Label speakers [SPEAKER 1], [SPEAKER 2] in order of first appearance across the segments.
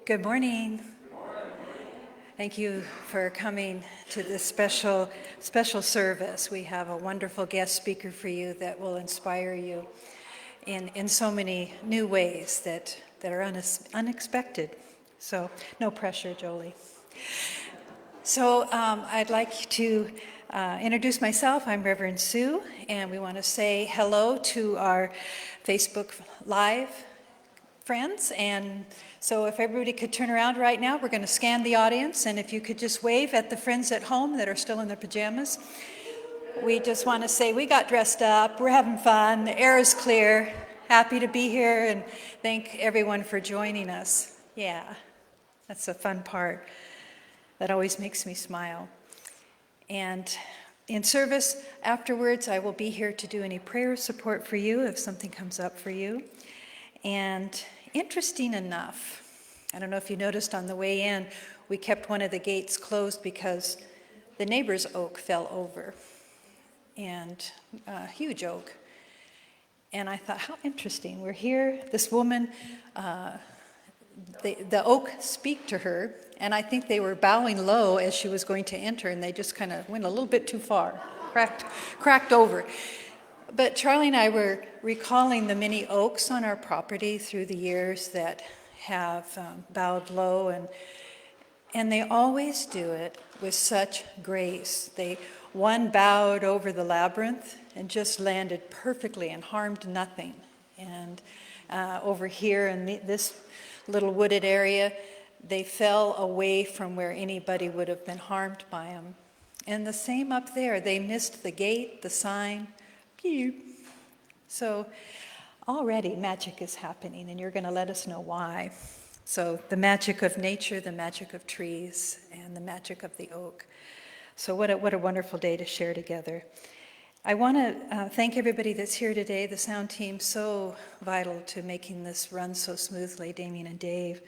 [SPEAKER 1] Good morning. Thank you for coming to this special service. We have a wonderful guest speaker for you that will inspire you in so many new ways that are unexpected. So no pressure, Jolie. So I'd like to introduce myself. I'm Reverend Sue, and we want to say hello to our Facebook Live friends. And so if everybody could turn around right now, we're going to scan the audience, and if you could just wave at the friends at home that are still in their pajamas. We just want to say we got dressed up, we're having fun, the air is clear, happy to be here, and thank everyone for joining us. Yeah, that's the fun part. That always makes me smile. And in service afterwards, I will be here to do any prayer support for you if something comes up for you. And interesting enough, I don't know if you noticed on the way in, we kept one of the gates closed because the neighbor's oak fell over, and a huge oak. And I thought, how interesting. We're here, this woman, the oak speak to her, and I think they were bowing low as she was going to enter, and they just kind of went a little bit too far, cracked over. But Charlie and I were recalling the many oaks on our property through the years that have bowed low, and they always do it with such grace. One bowed over the labyrinth and just landed perfectly and harmed nothing. And over here in this little wooded area, they fell away from where anybody would have been harmed by them. And the same up there, they missed the gate, the sign. So already magic is happening, and you're going to let us know why. So the magic of nature, the magic of trees, and the magic of the oak. So what a wonderful day to share together. I want to thank everybody that's here today, the sound team, so vital to making this run so smoothly, Damien and Dave.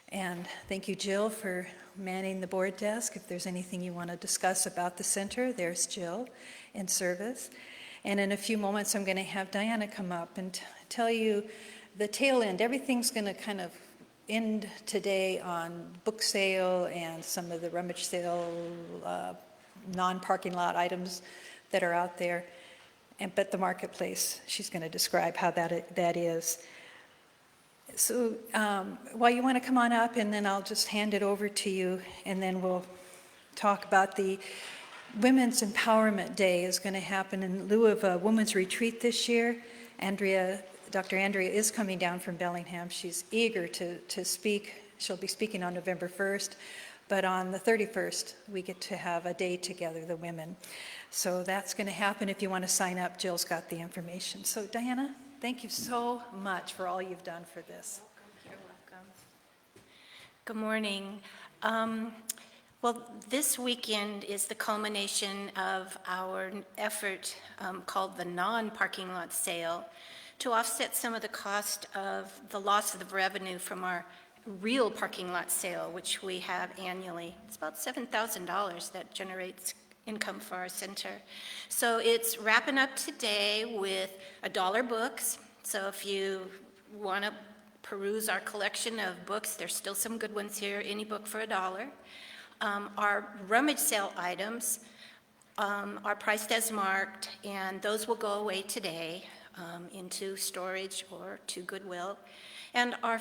[SPEAKER 1] And thank you, Jill, for manning the board desk. If there's anything you want to discuss about the center, there's Jill in service. And in a few moments, I'm going to have Diana come up and tell you the tail end. Everything's going to kind of end today on book sale and some of the rummage sale, non-parking lot items that are out there. But the marketplace, she's going to describe how that is. So while you want to come on up, and then I'll just hand it over to you, and then we'll talk about the Women's Empowerment Day is going to happen in lieu of a women's retreat this year. Dr. Andrea is coming down from Bellingham. She's eager to speak. She'll be speaking on November 1st, but on the 31st, we get to have a day together, the women. So that's going to happen. If you want to sign up, Jill's got the information. So Diana, thank you so much for all you've done for this.
[SPEAKER 2] You're welcome. Good morning. Well, this weekend is the culmination of our effort called the non-parking lot sale to offset some of the cost of the loss of the revenue from our real parking lot sale, which we have annually. It's about $7,000 that generates income for our center. So it's wrapping up today with $1 books. So if you want to peruse our collection of books, there's still some good ones here, any book for $1. Our rummage sale items are priced as marked, and those will go away today into storage or to Goodwill. And our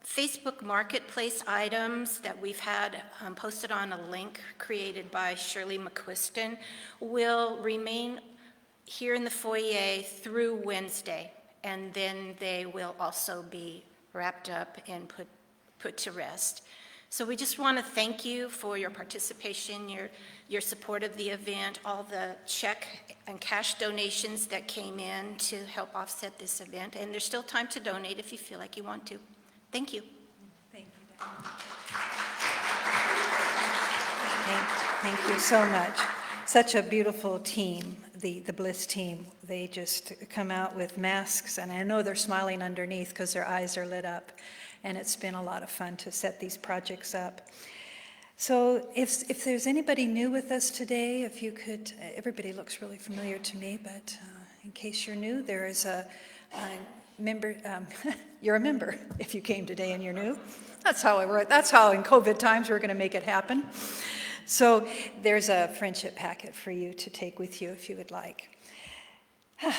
[SPEAKER 2] Facebook Marketplace items that we've had posted on a link created by Shirley McQuiston will remain here in the foyer through Wednesday, and then they will also be wrapped up and put to rest. So we just want to thank you for your participation, your support of the event, all the check and cash donations that came in to help offset this event. And there's still time to donate if you feel like you want to. Thank you.
[SPEAKER 1] Thank you, Diana. Thank you so much. Such a beautiful team, the Bliss team. They just come out with masks, and I know they're smiling underneath because their eyes are lit up. And it's been a lot of fun to set these projects up. So if there's anybody new with us today, if you could, everybody looks really familiar to me, but in case you're new, there is a you're a member if you came today and you're new. That's how in COVID times we're going to make it happen. So there's a friendship packet for you to take with you if you would like. I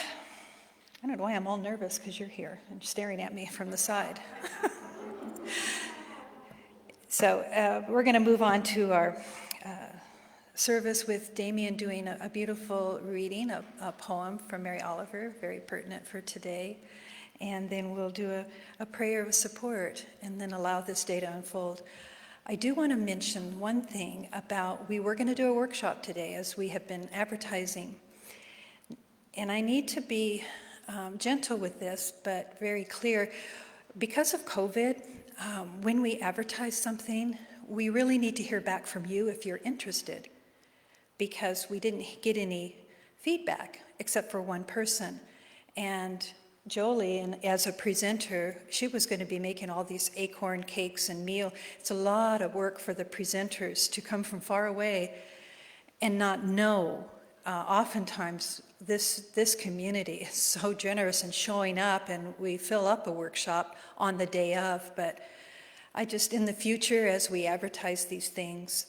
[SPEAKER 1] don't know why I'm all nervous because you're here and staring at me from the side. So we're going to move on to our service with Damien doing a beautiful reading, a poem from Mary Oliver, very pertinent for today. And then we'll do a prayer of support and then allow this day to unfold. I do want to mention one thing about, we were going to do a workshop today as we have been advertising. And I need to be gentle with this, but very clear. Because of COVID, when we advertise something, we really need to hear back from you if you're interested, because we didn't get any feedback except for one person. And Jolie, and as a presenter, she was going to be making all these acorn cakes and meal. It's a lot of work for the presenters to come from far away and not know. Oftentimes, this community is so generous in showing up, and we fill up a workshop on the day of. But I just, in the future, as we advertise these things,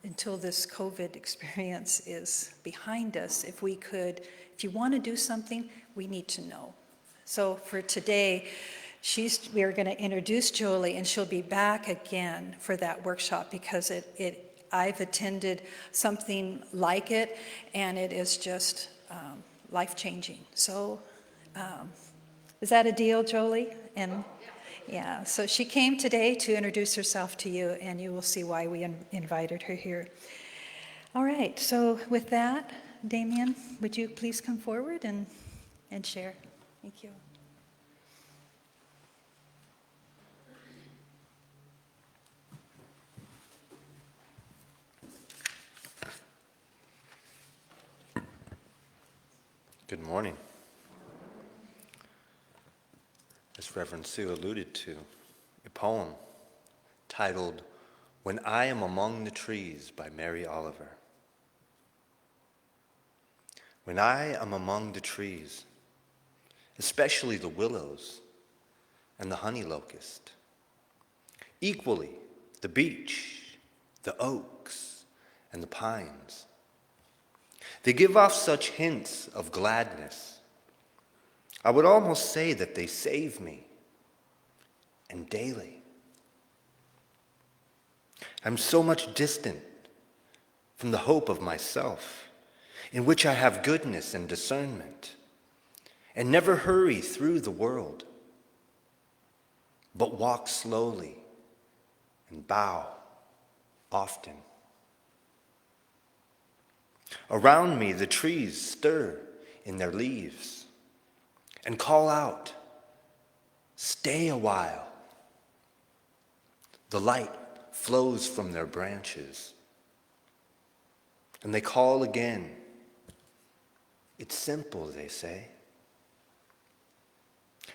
[SPEAKER 1] until this COVID experience is behind us, if you want to do something, we need to know. So for today, we are going to introduce Jolie, and she'll be back again for that workshop because I've attended something like it, and it is just life-changing. So is that a deal, Jolie? And yeah, so she came today to introduce herself to you, and you will see why we invited her here. All right, so with that, Damien, would you please come forward and share? Thank you.
[SPEAKER 3] Good morning. As Reverend Sue alluded to, a poem titled When I Am Among the Trees by Mary Oliver. When I am among the trees, especially the willows and the honey locust, equally the beech, the oaks, and the pines, they give off such hints of gladness. I would almost say that they save me, and daily. I'm so much distant from the hope of myself, in which I have goodness and discernment, and never hurry through the world, but walk slowly and bow often. Around me, the trees stir in their leaves and call out, "Stay a while." The light flows from their branches, and they call again. It's simple, they say.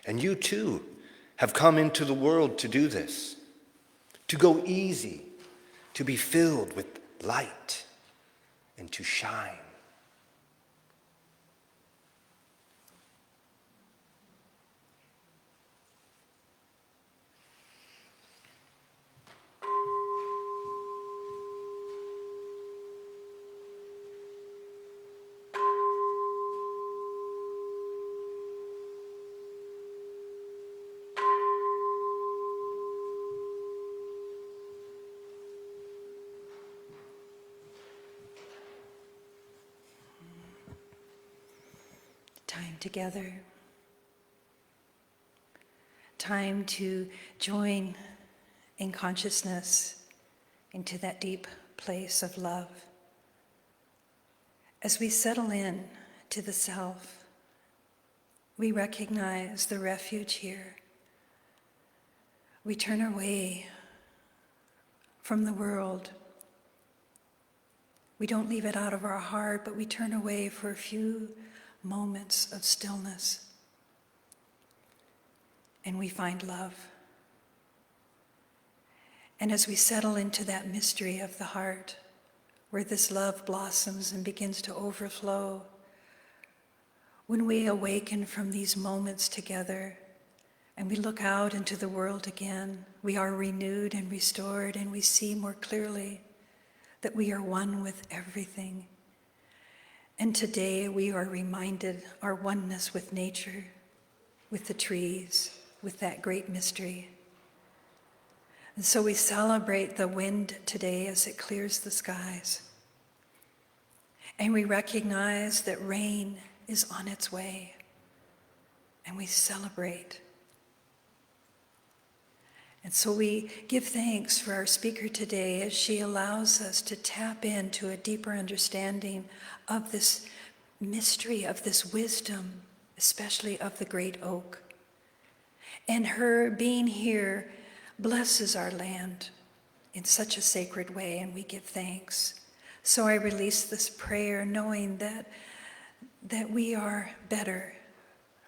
[SPEAKER 3] And you too have come into the world to do this, to go easy, to be filled with light, and to shine.
[SPEAKER 1] Time together. Time to join in consciousness into that deep place of love. As we settle in to the self, we recognize the refuge here. We turn away from the world. We don't leave it out of our heart, but we turn away for a few moments of stillness, and we find love. And as we settle into that mystery of the heart, where this love blossoms and begins to overflow, when we awaken from these moments together, and we look out into the world again, we are renewed and restored, and we see more clearly that we are one with everything. And today we are reminded our oneness with nature, with the trees, with that great mystery. And so we celebrate the wind today as it clears the skies. And we recognize that rain is on its way. And we celebrate. And so we give thanks for our speaker today as she allows us to tap into a deeper understanding of this mystery, of this wisdom, especially of the great oak. And her being here blesses our land in such a sacred way, and we give thanks. So I release this prayer knowing that we are better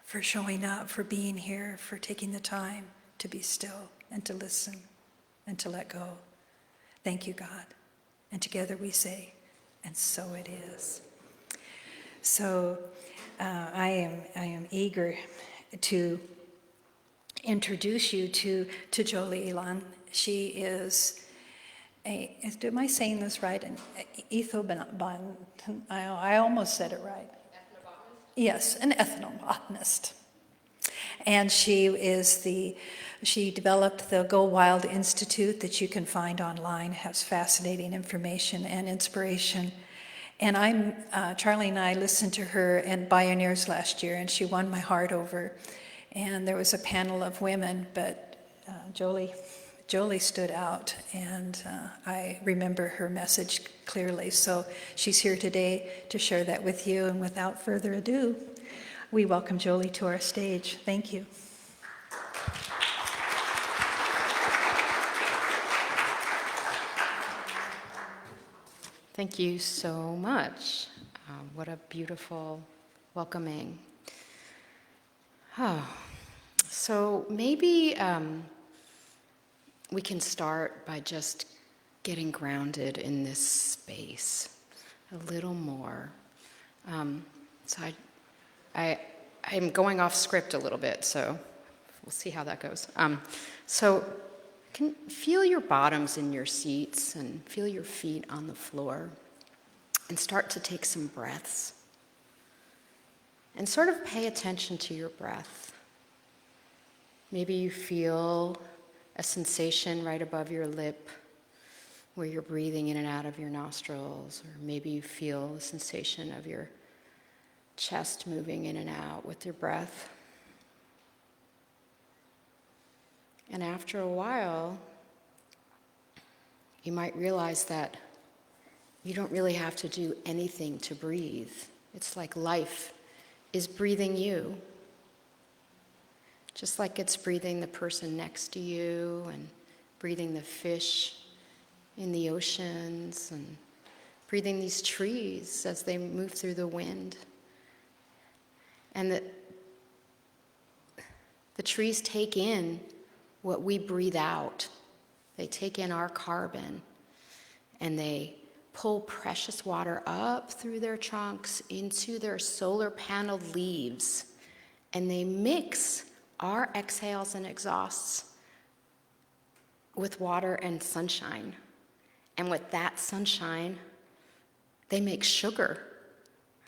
[SPEAKER 1] for showing up, for being here, for taking the time to be still and to listen and to let go. Thank you, God. And together we say, and so it is. So I am eager to introduce you to Jolie Elan. She is am I saying this right? I almost said it right. Ethnobotanist? Yes, an ethnobotanist. And she developed the Go Wild Institute that you can find online, has fascinating information and inspiration. And Charlie and I listened to her in Bioneers last year, and she won my heart over. And there was a panel of women, but Jolie stood out, and I remember her message clearly. So she's here today to share that with you. And without further ado, we welcome Jolie to our stage. Thank you.
[SPEAKER 4] Thank you so much. What a beautiful welcoming. Oh, so maybe we can start by just getting grounded in this space a little more. So I'm going off script a little bit, so we'll see how that goes. So can feel your bottoms in your seats and feel your feet on the floor and start to take some breaths and sort of pay attention to your breath. Maybe you feel a sensation right above your lip where you're breathing in and out of your nostrils, or maybe you feel the sensation of your chest moving in and out with your breath. And after a while, you might realize that you don't really have to do anything to breathe. It's like life is breathing you, just like it's breathing the person next to you and breathing the fish in the oceans and breathing these trees as they move through the wind. And the trees take in what we breathe out. They take in our carbon, and they pull precious water up through their trunks into their solar paneled leaves, and they mix our exhales and exhausts with water and sunshine. And with that sunshine, they make sugar,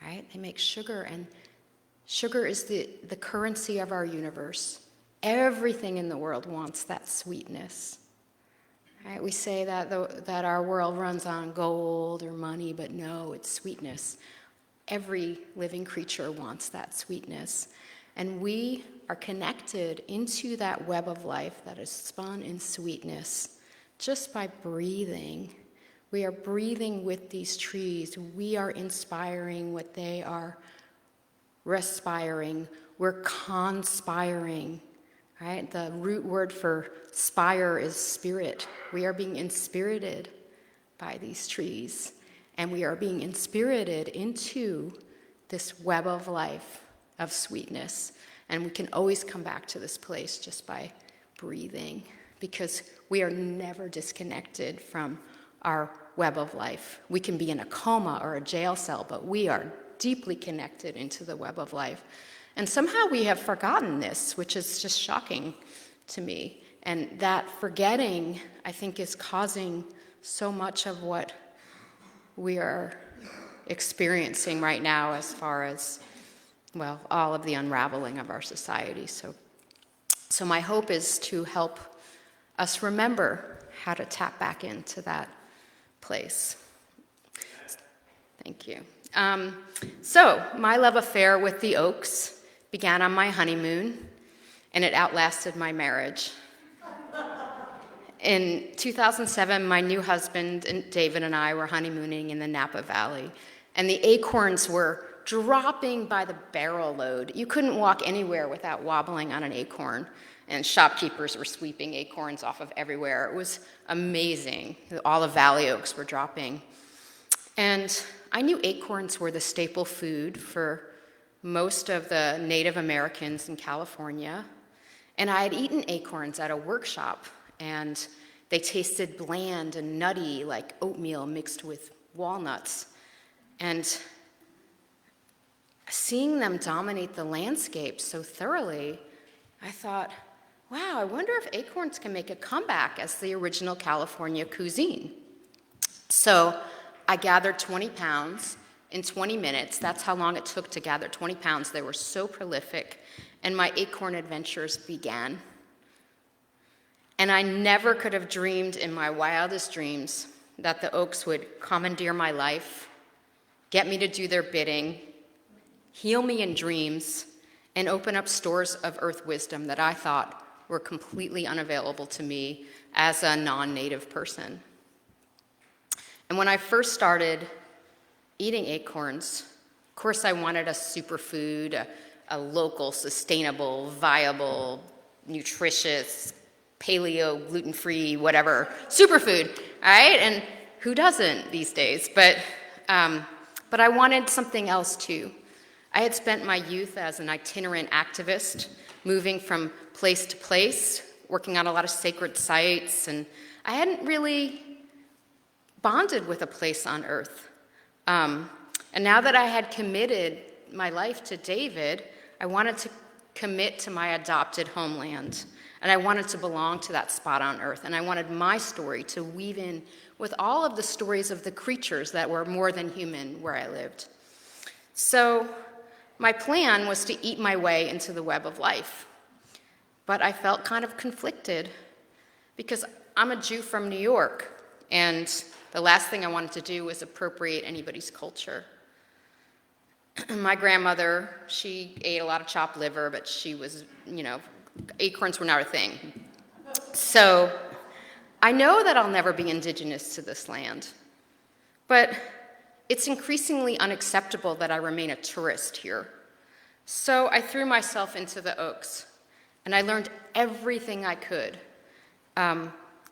[SPEAKER 4] right? They make sugar, and sugar is the currency of our universe. Everything in the world wants that sweetness. Right? We say that our world runs on gold or money, but no, it's sweetness. Every living creature wants that sweetness. And we are connected into that web of life that is spun in sweetness just by breathing. We are breathing with these trees. We are inspiring what they are respiring. We're conspiring. Right? The root word for spire is spirit. We are being inspirited by these trees, and we are being inspirited into this web of life, of sweetness. And we can always come back to this place just by breathing, because we are never disconnected from our web of life. We can be in a coma or a jail cell, but we are deeply connected into the web of life. And somehow we have forgotten this, which is just shocking to me. And that forgetting, I think, is causing so much of what we are experiencing right now as far as, well, all of the unraveling of our society. So my hope is to help us remember how to tap back into that place. Thank you. So my love affair with the Oaks began on my honeymoon, and it outlasted my marriage. In 2007, my new husband, David, and I were honeymooning in the Napa Valley, and the acorns were dropping by the barrel load. You couldn't walk anywhere without wobbling on an acorn, and shopkeepers were sweeping acorns off of everywhere. It was amazing. All the valley oaks were dropping. And I knew acorns were the staple food for most of the Native Americans in California. And I had eaten acorns at a workshop, and they tasted bland and nutty like oatmeal mixed with walnuts. And seeing them dominate the landscape so thoroughly, I thought, wow, I wonder if acorns can make a comeback as the original California cuisine. So I gathered 20 pounds in 20 minutes. That's how long it took to gather 20 pounds. They were so prolific, and my acorn adventures began. And I never could have dreamed in my wildest dreams that the Oaks would commandeer my life, get me to do their bidding, heal me in dreams, and open up stores of earth wisdom that I thought were completely unavailable to me as a non-native person. And when I first started eating acorns, of course I wanted a superfood, a local, sustainable, viable, nutritious, paleo, gluten-free, whatever, superfood, all right? And who doesn't these days? But I wanted something else too. I had spent my youth as an itinerant activist, moving from place to place, working on a lot of sacred sites, and I hadn't really bonded with a place on earth. And now that I had committed my life to David, I wanted to commit to my adopted homeland, and I wanted to belong to that spot on earth, and I wanted my story to weave in with all of the stories of the creatures that were more than human where I lived. So my plan was to eat my way into the web of life, but I felt kind of conflicted because I'm a Jew from New York, and the last thing I wanted to do was appropriate anybody's culture. My grandmother, she ate a lot of chopped liver, but she was, acorns were not a thing. So I know that I'll never be indigenous to this land, but it's increasingly unacceptable that I remain a tourist here. So I threw myself into the Oaks, and I learned everything I could.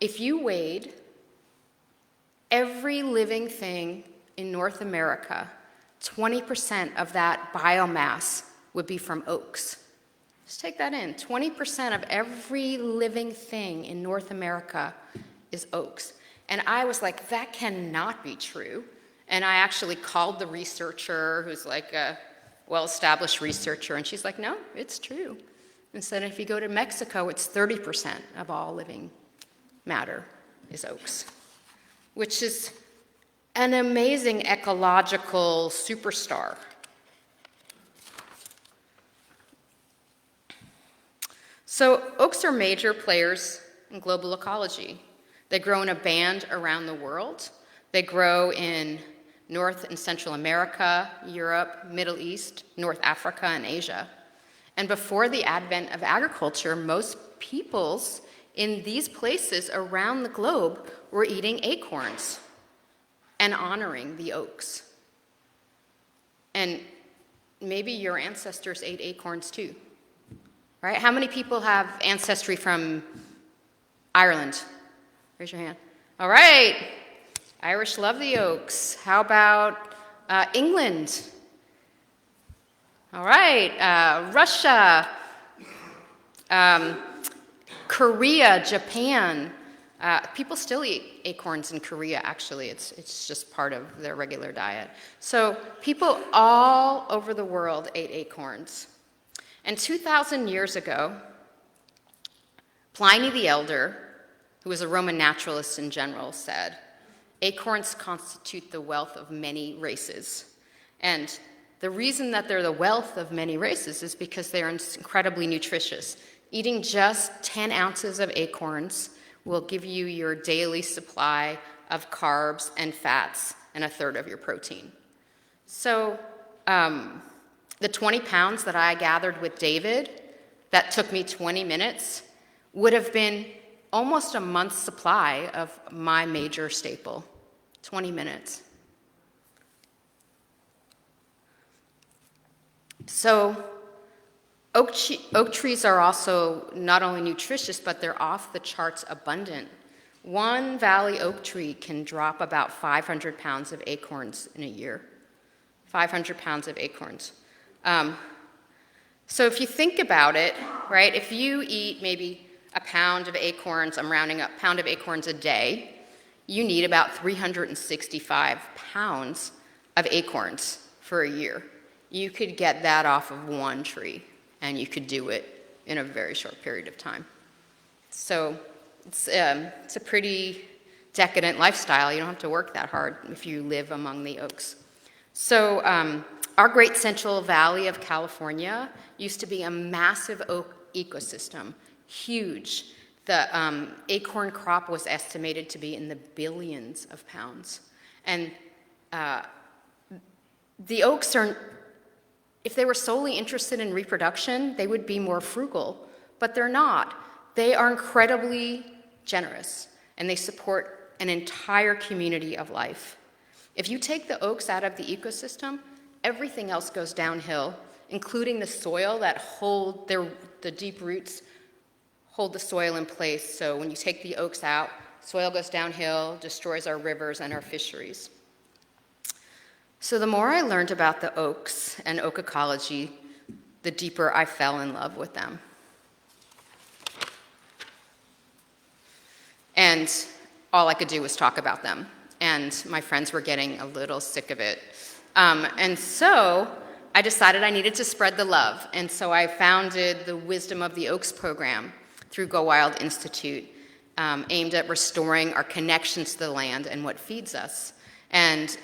[SPEAKER 4] If you weighed every living thing in North America, 20% of that biomass would be from oaks. Just take that in. 20% of every living thing in North America is oaks. And I was like, that cannot be true. And I actually called the researcher, who's like a well-established researcher, and she's like, no, it's true. And said, if you go to Mexico, it's 30% of all living matter is oaks, which is an amazing ecological superstar. So oaks are major players in global ecology. They grow in a band around the world. They grow in North and Central America, Europe, Middle East, North Africa, and Asia. And before the advent of agriculture, most peoples in these places around the globe were eating acorns and honoring the oaks. And maybe your ancestors ate acorns too, right? How many people have ancestry from Ireland? Raise your hand. All right. Irish love the oaks. How about England? All right. Russia, Korea, Japan. People still eat acorns in Korea, actually. It's just part of their regular diet. So people all over the world ate acorns. And 2,000 years ago, Pliny the Elder, who was a Roman naturalist in general, said, "Acorns constitute the wealth of many races." And the reason that they're the wealth of many races is because they're incredibly nutritious. Eating just 10 ounces of acorns will give you your daily supply of carbs and fats and a third of your protein. So the 20 pounds that I gathered with David, that took me 20 minutes, would have been almost a month's supply of my major staple. 20 minutes. So oak trees are also not only nutritious, but they're off the charts abundant. One valley oak tree can drop about 500 pounds of acorns in a year. 500 pounds of acorns. So if you think about it, right, if you eat maybe a pound of acorns, I'm rounding up, pound of acorns a day, you need about 365 pounds of acorns for a year. You could get that off of one tree, and you could do it in a very short period of time. So it's a pretty decadent lifestyle. You don't have to work that hard if you live among the oaks. So our Great Central Valley of California used to be a massive oak ecosystem, huge. The acorn crop was estimated to be in the billions of pounds. And the oaks are, if they were solely interested in reproduction, they would be more frugal, but they're not. They are incredibly generous, and they support an entire community of life. If you take the oaks out of the ecosystem, everything else goes downhill, including the soil that hold the deep roots hold the soil in place. So when you take the oaks out, soil goes downhill, destroys our rivers and our fisheries. So the more I learned about the oaks and oak ecology, the deeper I fell in love with them. And all I could do was talk about them. And my friends were getting a little sick of it. And so I decided I needed to spread the love. And so I founded the Wisdom of the Oaks program through Go Wild Institute, aimed at restoring our connections to the land and what feeds us. And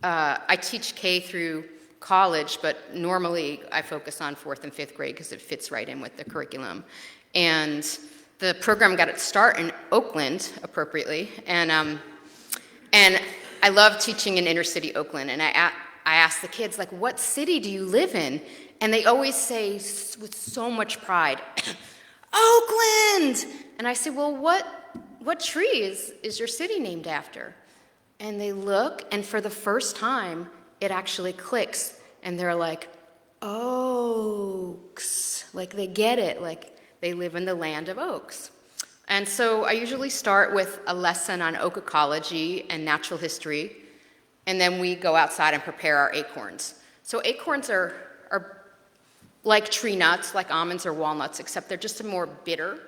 [SPEAKER 4] I teach K through college, but normally I focus on 4th and 5th grade because it fits right in with the curriculum. And the program got its start in Oakland, appropriately, and I love teaching in inner city Oakland. And I ask the kids, like, what city do you live in? And they always say with so much pride, Oakland! And I say, well, what tree is your city named after? And they look, and for the first time, it actually clicks. And they're like, oaks. Like, they get it. Like, they live in the land of oaks. And so I usually start with a lesson on oak ecology and natural history, and then we go outside and prepare our acorns. So acorns are like tree nuts, like almonds or walnuts, except they're just more bitter.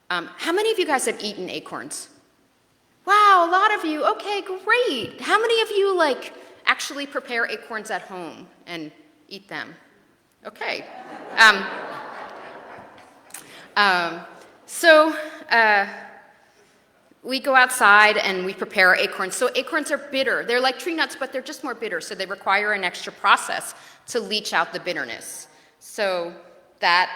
[SPEAKER 4] How many of you guys have eaten acorns? Wow, a lot of you. Okay, great. How many of you actually prepare acorns at home and eat them? Okay. So we go outside and we prepare acorns. So acorns are bitter. They're like tree nuts, but they're just more bitter, so they require an extra process to leach out the bitterness. So that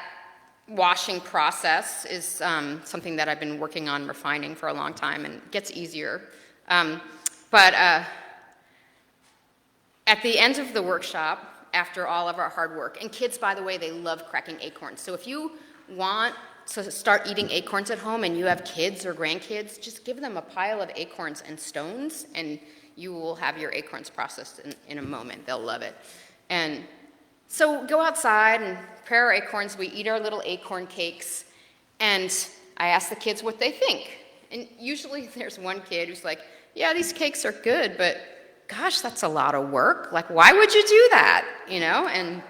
[SPEAKER 4] washing process is something that I've been working on refining for a long time, and it gets easier. But at the end of the workshop, after all of our hard work, and kids, by the way, they love cracking acorns. So if you want to start eating acorns at home and you have kids or grandkids, just give them a pile of acorns and stones, and you will have your acorns processed in a moment. They'll love it. And so we go outside and prepare our acorns. We eat our little acorn cakes, and I ask the kids what they think. And usually there's one kid who's like, yeah, these cakes are good, but gosh, that's a lot of work. Like, why would you do that? And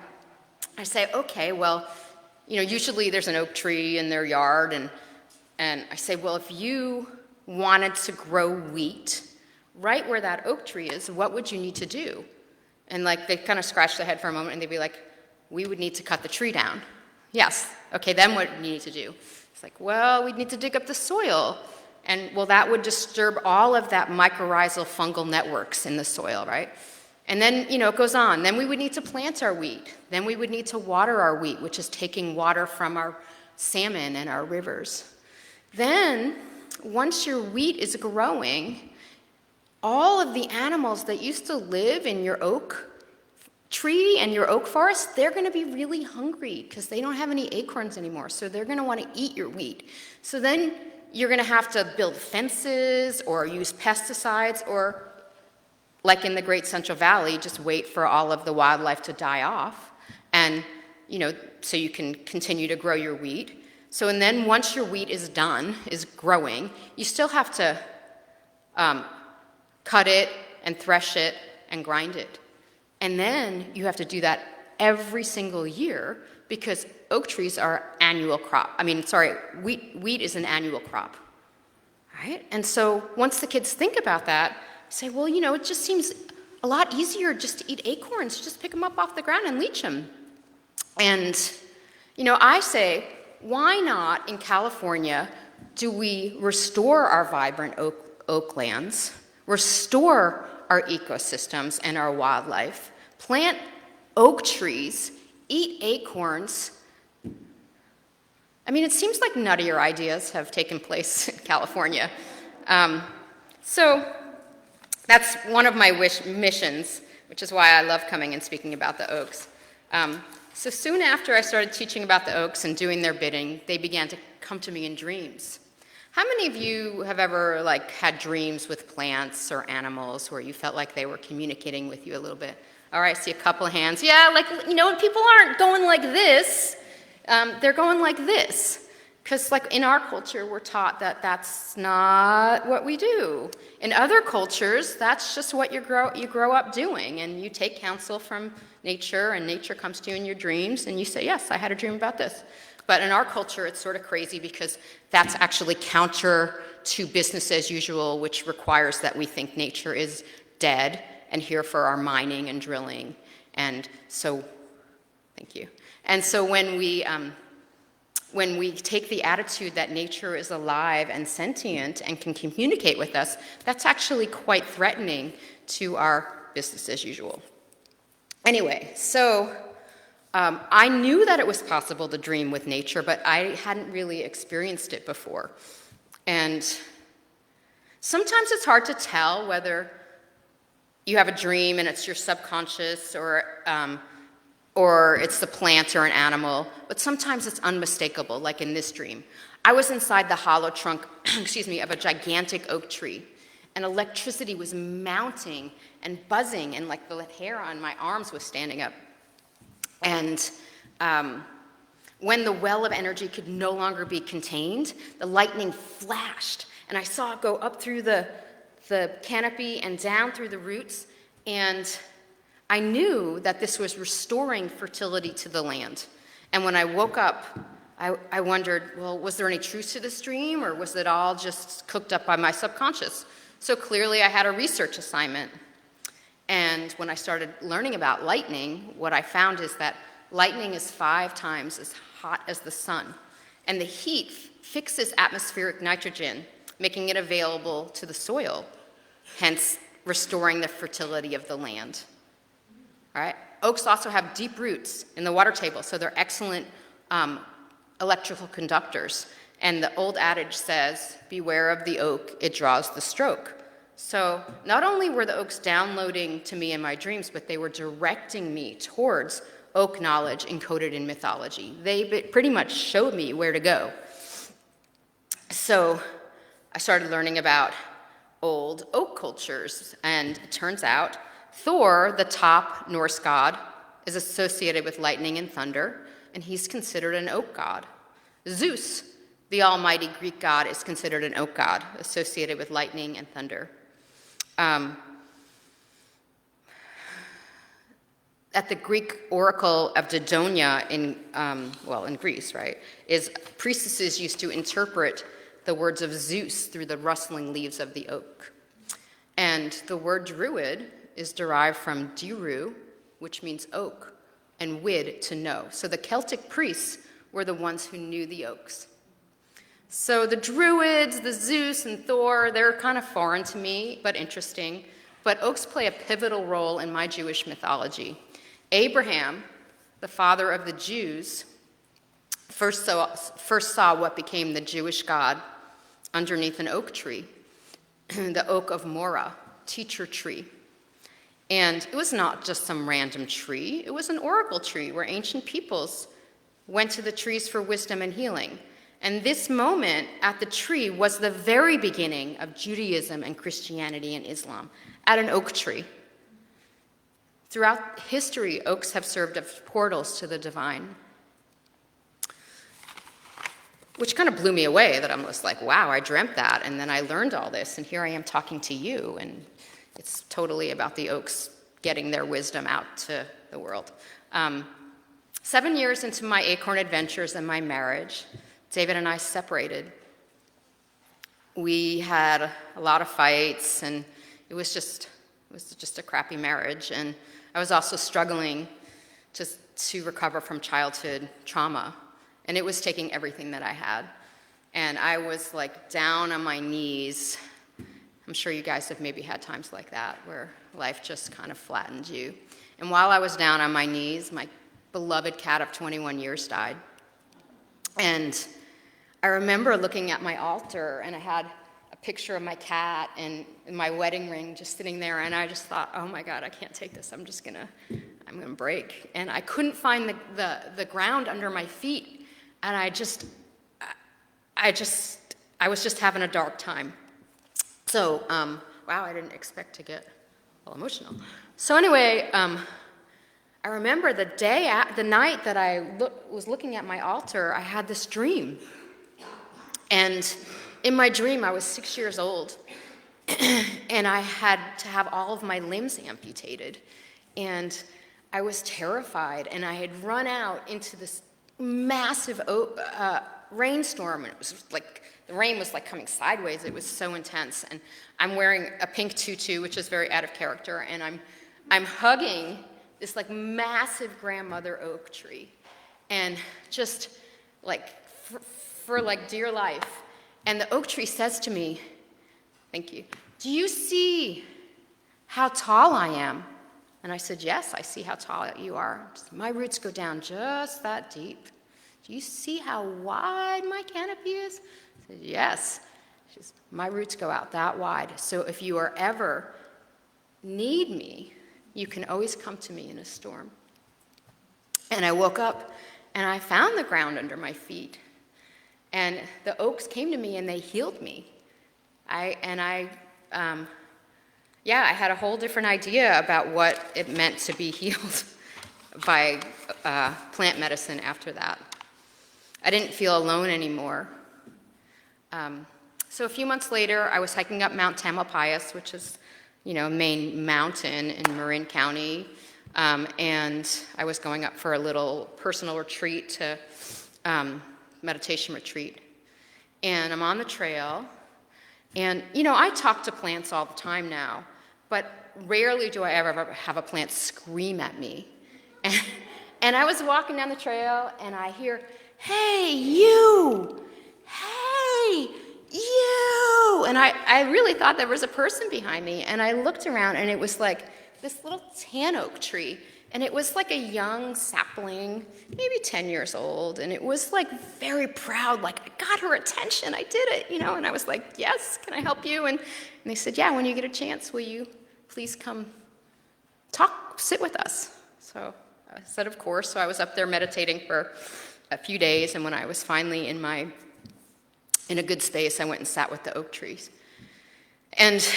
[SPEAKER 4] I say, okay, well, usually there's an oak tree in their yard, and I say, well, if you wanted to grow wheat right where that oak tree is, what would you need to do? And they kind of scratch their head for a moment, and they'd be like, we would need to cut the tree down. Yes, okay, then what do you need to do? It's like, well, we'd need to dig up the soil. And, well, that would disturb all of that mycorrhizal fungal networks in the soil, right? And then, it goes on. Then we would need to plant our wheat. Then we would need to water our wheat, which is taking water from our salmon and our rivers. Then, once your wheat is growing, all of the animals that used to live in your oak tree and your oak forest, they're going to be really hungry because they don't have any acorns anymore. So they're going to want to eat your wheat. So then you're going to have to build fences or use pesticides or, like in the Great Central Valley, just wait for all of the wildlife to die off and, so you can continue to grow your wheat. So, and then once your wheat is done, is growing, you still have to cut it and thresh it and grind it. And then you have to do that every single year because oak trees are annual crop. Wheat is an annual crop, right? And so once the kids think about that, say, well, it just seems a lot easier just to eat acorns, just pick them up off the ground and leach them. And, I say, why not in California do we restore our vibrant oak lands, restore our ecosystems and our wildlife, plant oak trees, eat acorns? It seems like nuttier ideas have taken place in California. So that's one of my missions, which is why I love coming and speaking about the oaks. So soon after I started teaching about the oaks and doing their bidding, they began to come to me in dreams. How many of you have ever had dreams with plants or animals where you felt like they were communicating with you a little bit? All right, I see a couple of hands. Yeah, when people aren't going like this, they're going like this. Because in our culture, we're taught that that's not what we do. In other cultures, that's just what you grow up doing, and you take counsel from nature, and nature comes to you in your dreams, and you say, yes, I had a dream about this. But in our culture, it's sort of crazy because that's actually counter to business as usual, which requires that we think nature is dead and here for our mining and drilling. And so, thank you. And so when we take the attitude that nature is alive and sentient and can communicate with us, that's actually quite threatening to our business as usual. Anyway, so I knew that it was possible to dream with nature, but I hadn't really experienced it before. And sometimes it's hard to tell whether you have a dream and it's your subconscious or it's the plant or an animal, but sometimes it's unmistakable, like in this dream. I was inside the hollow trunk, of a gigantic oak tree, and electricity was mounting and buzzing, and the hair on my arms was standing up. And when the well of energy could no longer be contained, the lightning flashed, and I saw it go up through the canopy and down through the roots, and I knew that this was restoring fertility to the land. And when I woke up, I wondered, well, was there any truth to this dream, or was it all just cooked up by my subconscious? So clearly I had a research assignment. And when I started learning about lightning, what I found is that lightning is 5 times as hot as the sun. And the heat fixes atmospheric nitrogen, making it available to the soil, hence restoring the fertility of the land. All right? Oaks also have deep roots in the water table, so they're excellent electrical conductors. And the old adage says, beware of the oak, it draws the stroke. So not only were the oaks downloading to me in my dreams, but they were directing me towards oak knowledge encoded in mythology. They pretty much showed me where to go. So I started learning about old oak cultures, and it turns out Thor, the top Norse god, is associated with lightning and thunder, and he's considered an oak god. Zeus, the almighty Greek god, is considered an oak god, associated with lightning and thunder. At the Greek oracle of Didonia in Greece, right, priestesses used to interpret the words of Zeus through the rustling leaves of the oak. And the word druid is derived from diru, which means oak, and wid, to know. So the Celtic priests were the ones who knew the oaks. So the Druids, the Zeus and Thor, they're kind of foreign to me, but interesting. But oaks play a pivotal role in my Jewish mythology. Abraham, the father of the Jews, first saw what became the Jewish God underneath an oak tree, the oak of Morah, teacher tree. And it was not just some random tree, it was an oracle tree where ancient peoples went to the trees for wisdom and healing. And this moment at the tree was the very beginning of Judaism and Christianity and Islam, at an oak tree. Throughout history, oaks have served as portals to the divine, which kind of blew me away, that I'm just like, wow, I dreamt that, and then I learned all this, and here I am talking to you, and it's totally about the oaks getting their wisdom out to the world. 7 years into my acorn adventures and my marriage, David and I separated. We had a lot of fights, and it was just a crappy marriage. And I was also struggling to recover from childhood trauma, and it was taking everything that I had. And I was like down on my knees. I'm sure you guys have maybe had times like that where life just kind of flattened you. And while I was down on my knees, my beloved cat of 21 years died. And I remember looking at my altar, and I had a picture of my cat and my wedding ring just sitting there, and I just thought, oh my God, I can't take this. I'm gonna break. And I couldn't find the ground under my feet, and I was just having a dark time. So, wow, I didn't expect to get all emotional. So anyway, I remember the night that I was looking at my altar, I had this dream. And in my dream, I was 6 years old, and I had to have all of my limbs amputated. And I was terrified, and I had run out into this massive rainstorm, and it was like, the rain was like coming sideways. It was so intense. And I'm wearing a pink tutu, which is very out of character, and I'm hugging this like massive grandmother oak tree, and just like for like dear life. And the oak tree says to me, thank you, do you see how tall I am? And I said, yes, I see how tall you are. My roots go down just that deep. Do you see how wide my canopy is? I said, yes. She says, my roots go out that wide. So if you are ever need me, you can always come to me in a storm. And I woke up, and I found the ground under my feet. And the oaks came to me, and they healed me. I had a whole different idea about what it meant to be healed by plant medicine after that. I didn't feel alone anymore. So a few months later, I was hiking up Mount Tamalpais, which is, a main mountain in Marin County, and I was going up for a little personal retreat meditation retreat. And I'm on the trail, and, I talk to plants all the time now, but rarely do I ever have a plant scream at me. And I was walking down the trail, and I hear, hey, you! Hey, you! And I really thought there was a person behind me, and I looked around, and it was like this little tan oak tree, and it was like a young sapling, maybe 10 years old, and it was like very proud, like, I got her attention, I did it, and I was like, yes, can I help you? And they said, yeah, when you get a chance, will you please come sit with us? So I said, of course. So I was up there meditating for a few days, and when I was finally in a good space, I went and sat with the oak trees. And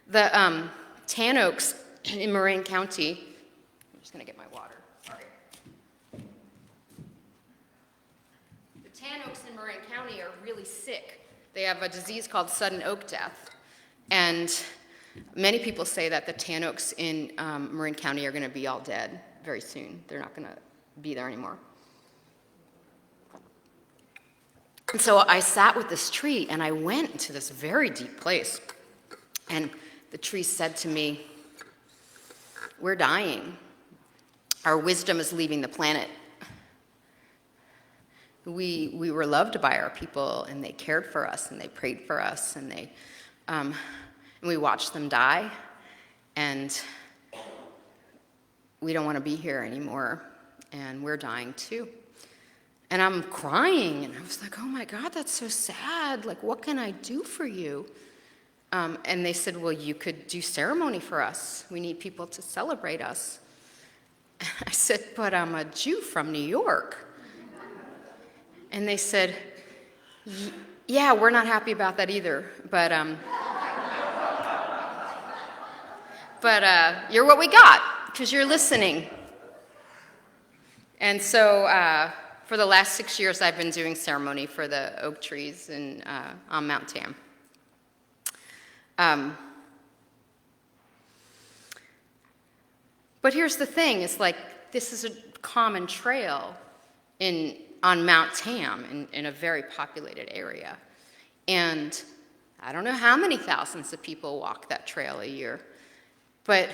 [SPEAKER 4] the tan oaks in Marin County, I'm just going to get my water, sorry. The tan oaks in Marin County are really sick. They have a disease called sudden oak death. And many people say that the tan oaks in Marin County are going to be all dead very soon. They're not going to be there anymore. And so I sat with this tree, and I went into this very deep place. And the tree said to me, we're dying. our wisdom is leaving the planet. We were loved by our people, and they cared for us, and they prayed for us, and and we watched them die, and we don't want to be here anymore, and we're dying too. And I'm crying, and I was like, oh my God, that's so sad. Like, what can I do for you? And they said, well, you could do ceremony for us. We need people to celebrate us. And I said, but I'm a Jew from New York. And they said, yeah, we're not happy about that either, but you're what we got, because you're listening. And so for the last 6 years, I've been doing ceremony for the oak trees on Mount Tam. But here's the thing, it's like this is a common trail on Mount Tam in a very populated area. And I don't know how many thousands of people walk that trail a year, but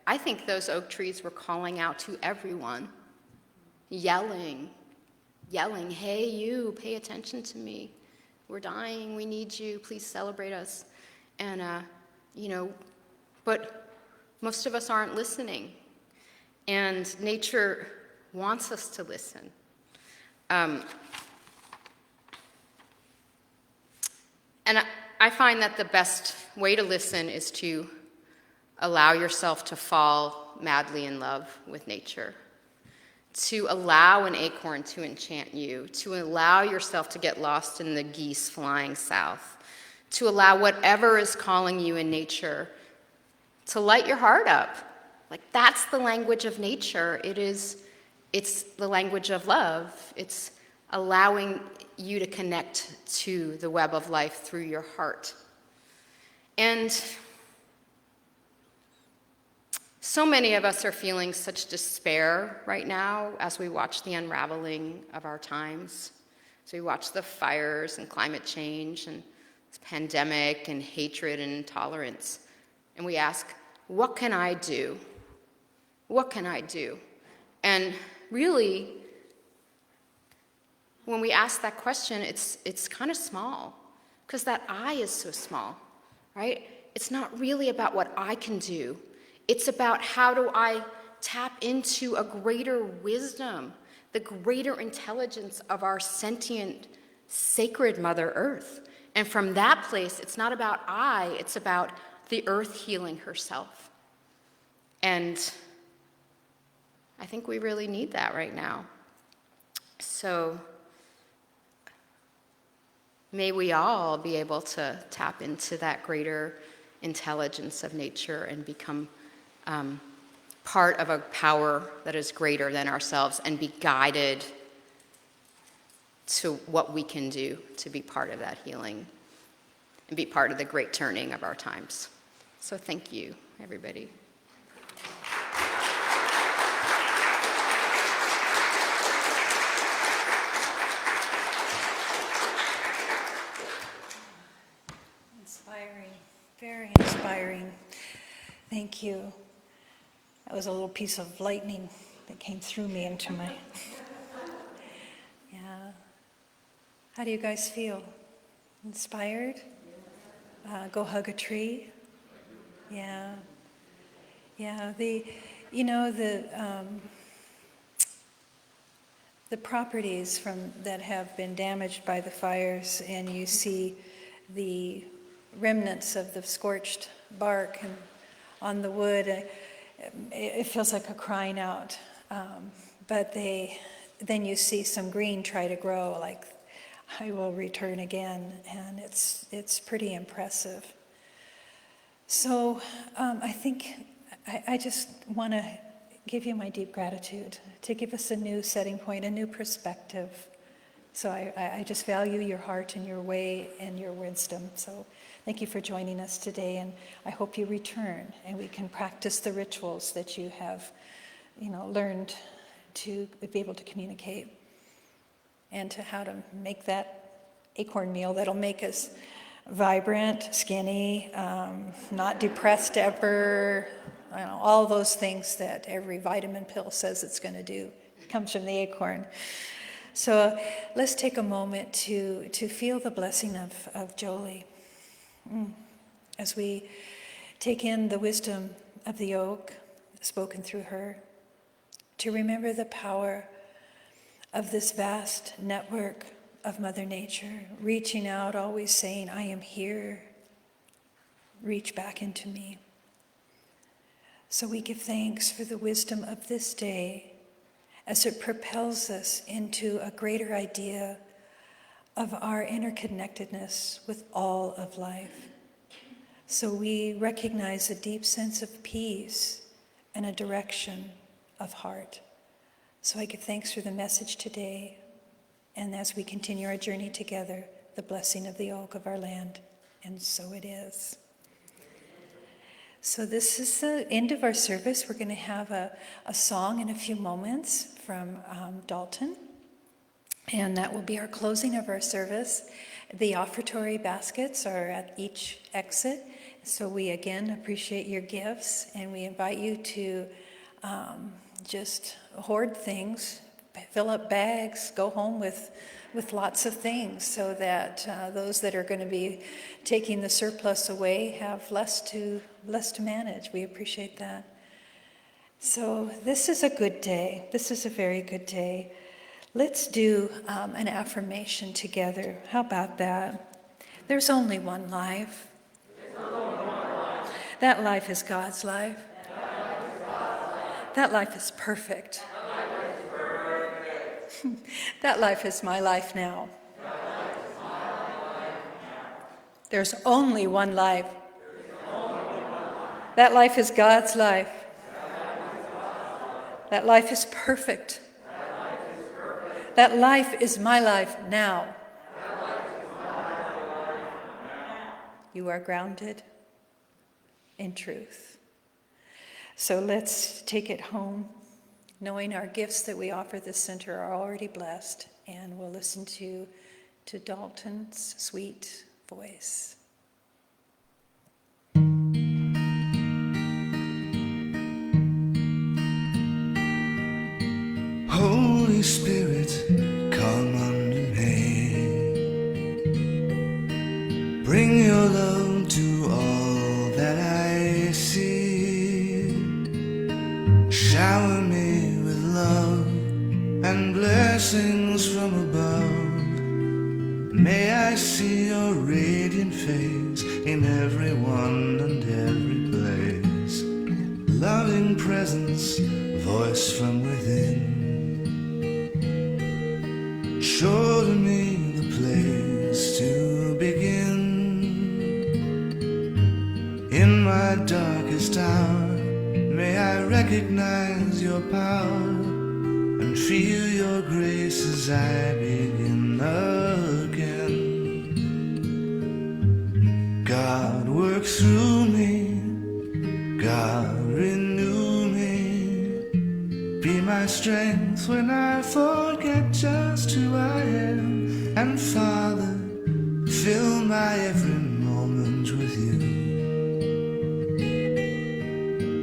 [SPEAKER 4] I think those oak trees were calling out to everyone, yelling, hey, you, pay attention to me. We're dying, we need you, please celebrate us. And, but most of us aren't listening. And nature wants us to listen. And I find that the best way to listen is to allow yourself to fall madly in love with nature, to allow an acorn to enchant you, to allow yourself to get lost in the geese flying south, to allow whatever is calling you in nature to light your heart up. Like, that's the language of nature. It's the language of love. It's allowing you to connect to the web of life through your heart. And so many of us are feeling such despair right now as we watch the unraveling of our times. So we watch the fires and climate change and this pandemic and hatred and intolerance. And we ask, what can I do? What can I do? And really, when we ask that question, it's kind of small, because that I is so small, right? It's not really about what I can do. It's about how do I tap into a greater wisdom, the greater intelligence of our sentient, sacred Mother Earth. And from that place, it's not about I, it's about the earth healing herself. And I think we really need that right now. So may we all be able to tap into that greater intelligence of nature and become part of a power that is greater than ourselves, and be guided to what we can do to be part of that healing and be part of the great turning of our times. So thank you, everybody.
[SPEAKER 1] Inspiring, very inspiring. Thank you. That was a little piece of lightning that came through me into my... Yeah. How do you guys feel? Inspired? Go hug a tree? Yeah. Yeah, the properties that have been damaged by the fires, and you see the remnants of the scorched bark and on the wood, it feels like a crying out. But then you see some green try to grow, like, I will return again, and it's pretty impressive. So I think I just want to give you my deep gratitude to give us a new setting point, a new perspective. So I just value your heart and your way and your wisdom. So thank you for joining us today, and I hope you return and we can practice the rituals that you have, learned to be able to communicate, and to how to make that acorn meal that'll make us vibrant, skinny, not depressed ever, I know, all those things that every vitamin pill says it's going to do. It comes from the acorn. So let's take a moment to feel the blessing of Jolie as we take in the wisdom of the oak spoken through her, to remember the power of this vast network of Mother Nature, reaching out, always saying, I am here, reach back into me. So we give thanks for the wisdom of this day as it propels us into a greater idea of our interconnectedness with all of life. So we recognize a deep sense of peace and a direction of heart. So I give thanks for the message today, and as we continue our journey together, the blessing of the oak of our land, and so it is. So this is the end of our service. We're going to have a song in a few moments from Dalton, and that will be our closing of our service. The offertory baskets are at each exit, so we again appreciate your gifts, and we invite you to just hoard things, fill up bags, go home with lots of things, so that those that are going to be taking the surplus away have less to manage. We appreciate that. So this is a good day. This is a very good day. Let's do an affirmation together. How about that? There's only one life. That life is God's life. That life is perfect. That life is my life now. There's only one life. That life is God's life. That life is perfect. That life is my life now. You are grounded in truth. So let's take it home, knowing our gifts that we offer this center are already blessed, and we'll listen to Dalton's sweet voice.
[SPEAKER 5] Holy Spirit, come unto me. Bring your love to all that I see. Shower me with love and blessings from above. May I see your radiant face in everyone and every place. Loving presence, voice from within. Show to me the place to begin. In my darkest hour, may I recognize your power and feel your grace as I begin again. God, work through me. God, renew me. Be my strength when I forget just who I am. And Father, fill my every moment with you.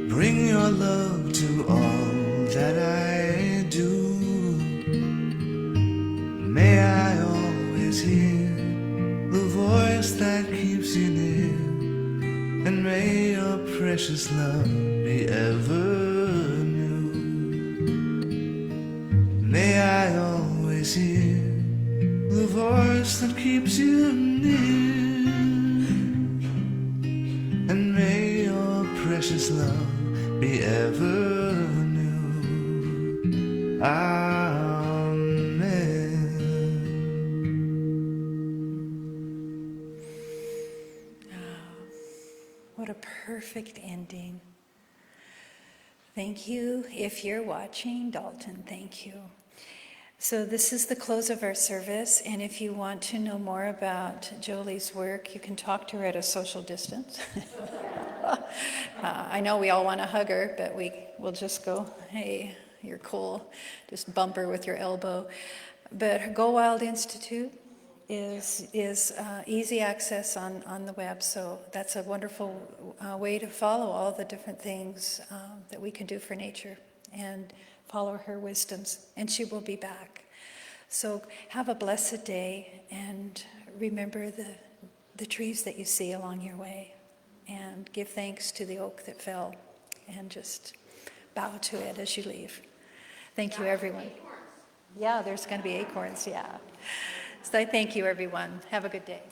[SPEAKER 5] Bring your love to all that I do. May I always hear the voice that keeps you near. And may your precious love be ever new. May I always hear the voice that keeps you near. And may your precious love be ever new. Amen.
[SPEAKER 1] What a perfect ending. Thank you. If you're watching, Dalton, thank you. So this is the close of our service, and if you want to know more about Jolie's work, you can talk to her at a social distance. I know we all want to hug her, but we'll just go, hey, you're cool. Just bump her with your elbow. But Go Wild Institute, is easy access on the web. So that's a wonderful way to follow all the different things that we can do for nature and follow her wisdoms. And she will be back. So have a blessed day and remember the trees that you see along your way and give thanks to the oak that fell and just bow to it as you leave. Thank you, everyone. Yeah, there's going to be acorns, yeah. So I thank you, everyone. Have a good day.